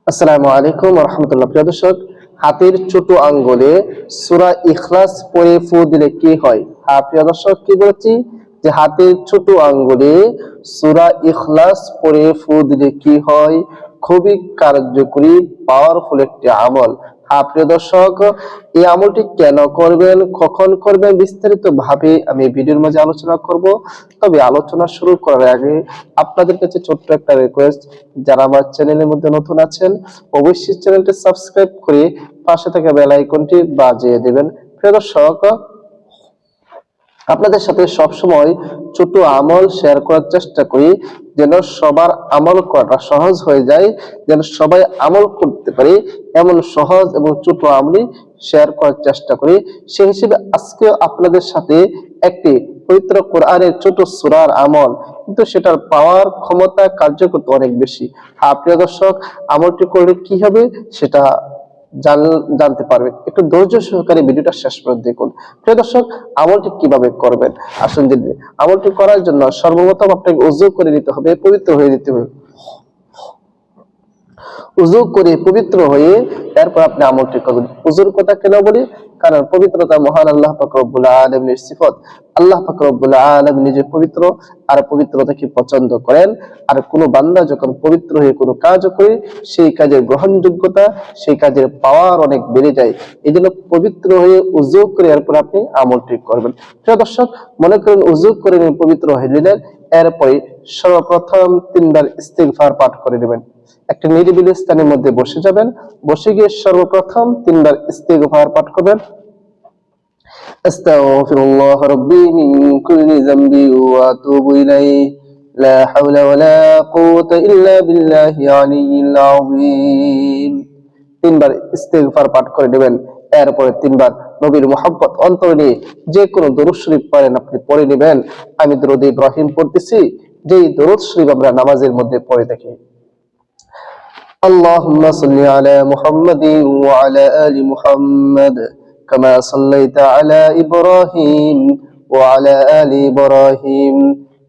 আসসালামু আলাইকুম ওয়া রাহমাতুল্লাহ। প্রিয় দর্শক, হাতের ছোট আঙ্গুলে সূরা ইখলাস পড়ে ফু দিলে কি হয়? হ্যাঁ প্রিয় দর্শক, কি বলছি যে হাতের ছোট আঙ্গুলে সূরা ইখলাস পড়ে ফু দিলে কি হয়? খুবই কার্যকরী, পাওয়ারফুল একটি আমল। হ্যাঁ প্রিয় দর্শক, এই আমলটি কেন করবেন, কখন করবেন, বিস্তারিত ভাবে আমি ভিডিওর মাঝে আলোচনা করব। তবে আলোচনা শুরু করার আগে আপনাদের কাছে ছোট্ট একটা রিকোয়েস্ট, যারা আমার চ্যানেলের মধ্যে নতুন আছেন অবশ্যই চ্যানেলটি সাবস্ক্রাইব করে পাশে থাকা বেল আইকনটি বাজিয়ে দিবেন। প্রিয় দর্শক, আপনাদের সাথে সবসময় ছোট আমল শেয়ার করার চেষ্টা করি, যেন সবার আমল করাটা সহজ হয়ে যায়, যেন সবাই আমল করতে পারে এমন সহজ এবং ছোট আমলই শেয়ার করার চেষ্টা করি। সেই হিসেবে আজকে আপনাদের সাথে একটি পবিত্র কোরআনের ছোট সূরার আমল, কিন্তু সেটার পাওয়ার, ক্ষমতা, কার্যকরতা অনেক বেশি। হ্যাঁ প্রিয় দর্শক, আমলটি করলে কি হবে সেটা জানতে পারবেন। একটু ধৈর্য সহকারে ভিডিওটা শেষ পর্যন্ত দেখুন। প্রিয় দর্শক, আমলটি কিভাবে করবেন আসুন জেনে নিই। আমলটি করার জন্য সর্বপ্রথম আপনাকে ওযু করে নিতে হবে, পবিত্র হয়ে নিতে হবে। উযু করে পবিত্র হয়ে এরপর আপনি আমলটি করবেন। উযুর কথা কেন বলি? কারণ পবিত্রতা মহান আল্লাহ পাক রব্বুল আলামিনের সিফত। আল্লাহ পাক রব্বুল আলামিন নিজে পবিত্র, আর পবিত্রতাকে পছন্দ করেন। আর কোনো বান্দা যখন পবিত্র হয়ে কোনো কাজ করে, সেই কাজের গ্রহণযোগ্যতা, সেই কাজের পাওয়ার অনেক বেড়ে যায়। এই জন্য পবিত্র হয়ে উযু করে এরপর আপনি আমলটি করবেন। প্রিয় দর্শক, মনে করেন উযু করে পবিত্র হয়ে নিলেন, এরপরে সর্বপ্রথম 3 বার ইস্তিগফার পাঠ করে নেবেন। একটা নিরিবিলি স্থানের মধ্যে বসে যাবেন, বসে গিয়ে সর্বপ্রথম 3 বার ইস্তিগফার পাঠ করবেন। আস্তাগফিরুল্লাহ রাব্বি মিন কুল্লি যামবি ওয়া আতুবু ইলাইহি লা হাওলা ওয়ালা কুওয়াতা ইল্লা বিল্লাহি আলিয়্যিল আযীম। 3 বার ইস্তিগফার পাঠ করে নেবেন। এরপরে 3 বার নবীর মুহাব্বত অন্তরে নিয়ে যে কোনো দরুদ শরীফ পারেন আপনি পড়ে নেবেন। আমি দরুদ ইব্রাহিম পড়তেছি, যেই দরুদ শরীফ আমরা নামাজের মধ্যে পড়ে থাকি। اللهم صل على محمد وعلى آل محمد كما صليت على إبراهيم وعلى آل إبراهيم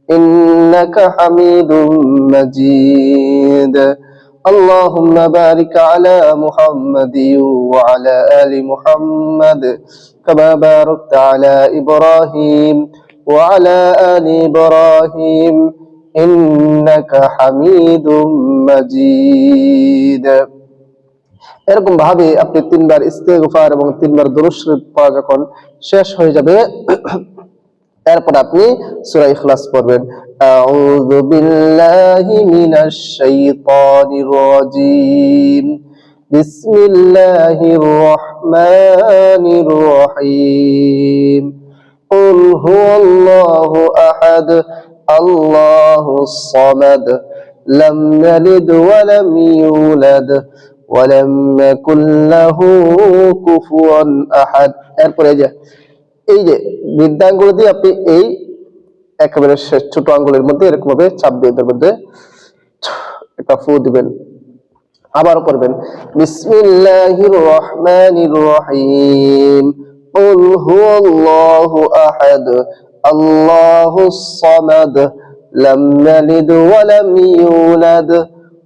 إنك حميد مجيد اللهم بارك على محمد وعلى آل محمد كما باركت على إبراهيم وعلى آل إبراهيم ইন্নাকা হামিদুম মাজিদ। এরকম ভাবে আপনি 3 বার ইস্তিগফার এবং 3 বার দরুদ শরীফ পড়া যখন শেষ হয়ে যাবে, এরপর আপনি সূরা ইখলাস পড়বেন। আউযু বিল্লাহি মিনাশ শাইতানির রাজীম। বিসমিল্লাহির রহমানির রহিম। কুল হুয়াল্লাহু আহাদ আল্লাহুস সামাদ লাম ইয়ালিদ ওয়া লাম ইউলাদ ওয়া লাম ইয়াকুল লাহু কুফুয়ান আহাদ। এরপরে এই যে বৃদ্ধাঙ্গুল দিয়ে আপনি এই একেবারে ছোট আঙ্গুলের মধ্যে এরকম ভাবে চাপ দিয়ে এর মধ্যে একটা ফু দিবেন। আবার করবেন বিসমিল্লাহির রহমানির রহিম। কুল হুয়াল্লাহু আহাদ আল্লাহুস সামাদ লাম ইয়ালিদ ওয়া লাম ইউলাদ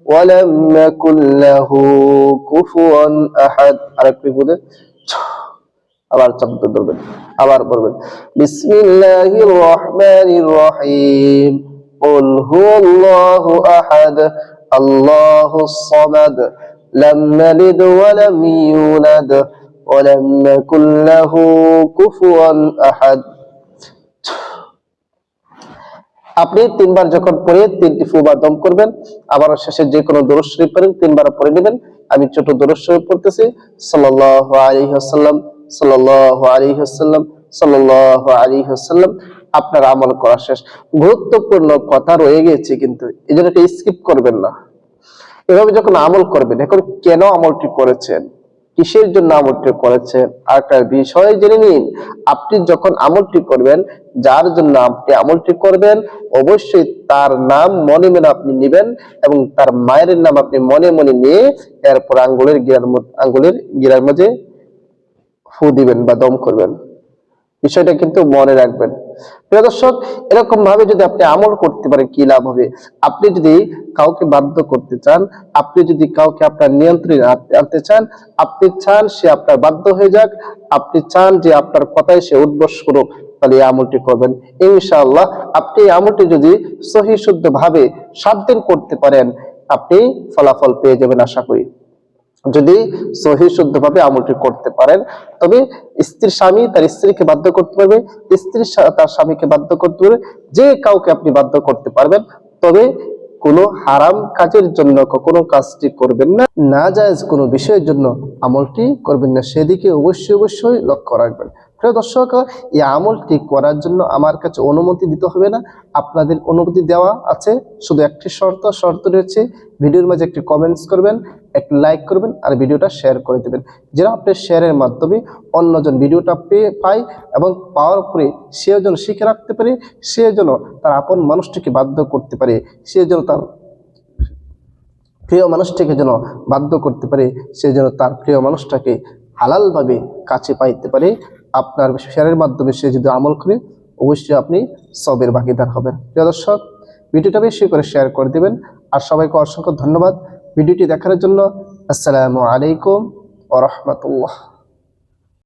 ওয়া লাম ইয়াকুল লাহু কুফুয়ান আহাদ। আরেকটু বলে আবার চাপ ধরবেন, আবার বলবেন বিসমিল্লাহির রহমানির রহিম। কুল হুয়াল্লাহু আহাদ আল্লাহুস সামাদ লাম ইয়ালিদ ওয়া লাম ইউলাদ ওয়া লাম ইয়াকুল লাহু কুফুয়ান আহাদ। আপনি 3 বার যখন পড়ে 3টি ফু বা দম করবেন, আবার শেষে যে কোনো দরুদ শরীফ পড়েন 3 বার পড়ে নেবেন। আমি ছোট দরুদ শরীফ পড়তেছি। সাল্লাল্লাহু আলাইহি ওয়াসাল্লাম, সাল্লাল্লাহু আলাইহি ওয়াসাল্লাম, সাল্লাল্লাহু আলাইহি ওয়াসাল্লাম। আপনার আমল করা শেষ। গুরুত্বপূর্ণ কথা রয়ে গেছে, কিন্তু এজন্য স্কিপ করবেন না। এভাবে যখন আমল করবেন, এখন কেন আমলটি করেছেন, কিসের জন্য আমলটি করেছেন, আর একটা বিষয় জেনে নিন। আপনি যখন আমলটি করবেন, যার জন্য আপনি আমলটি করবেন, অবশ্যই তার নাম মনে মনে আপনি নেবেন এবং তার মায়ের নাম আপনি মনে মনে নিয়ে এরপর আঙ্গুলের গিরার মাঝে ফু দিবেন বা দম করবেন। বিষয়টা কিন্তু মনে রাখবেন। প্রিয় দর্শক, এরকম ভাবে যদি আপনি আমল করতে পারেন কি লাভ হবে? আপনি যদি কাউকে বাধ্য করতে চান, আপনি যদি কাউকে আপনার নিয়ন্ত্রণে আনতে চান, আপনি চান সে আপনার বাধ্য হয়ে যাক, আপনি চান যে আপনার কথায় সে উদ্বস করুক, তাহলে এই আমলটি করবেন। ইনশাআল্লাহ আপনি এই আমলটি যদি সহি শুদ্ধ ভাবে 7 দিন করতে পারেন, আপনি ফলাফল পেয়ে যাবেন আশা করি। যদি সহি শুদ্ধ ভাবে আমলটি করতে পারেন, তবে স্ত্রীর স্বামী তার স্ত্রীকে বাধ্য করতে পারবে, স্ত্রী তার স্বামীকে বাধ্য করতে পারবে, যে কাউকে আপনি বাধ্য করতে পারবেন। তবে কোনো হারাম কাজের জন্য কখনো কাজটি করবেন না, নাজায়েজ কোনো বিষয়ের জন্য আমলটি করবেন না, সেদিকে অবশ্যই অবশ্যই লক্ষ্য রাখবেন। প্রিয় দর্শক, এই আমলটি করার জন্য আমার কাছে অনুমতি দিতে হবে না, আপনাদের অনুমতি দেওয়া আছে। শুধু একটি শর্ত রয়েছে, ভিডিওর মাঝে একটি কমেন্টস করবেন, একটি লাইক করবেন আর ভিডিওটা শেয়ার করে দেবেন, যেন আপনার শেয়ারের মাধ্যমে অন্যজন ভিডিওটা পায় এবং পাওয়ার পরে সেও যেন শিখে রাখতে পারে, সে যেন তার আপন মানুষটিকে বাধ্য করতে পারে, সে যেন তার প্রিয় মানুষটিকে যেন বাধ্য করতে পারে, সে যেন তার প্রিয় মানুষটাকে হালালভাবে কাছে পাইতে পারে। আপনার শেয়ারের মাধ্যমে সে যদি আমল করে, অবশ্যই আপনি সবের ভাগীদার হবেন। প্রিয় দর্শক, ভিডিওটা বেশি করে শেয়ার করে দিবেন। আর সবাইকে অসংখ্য ধন্যবাদ ভিডিওটি দেখার জন্য। আসসালামু আলাইকুম ওয়া রাহমাতুল্লাহ।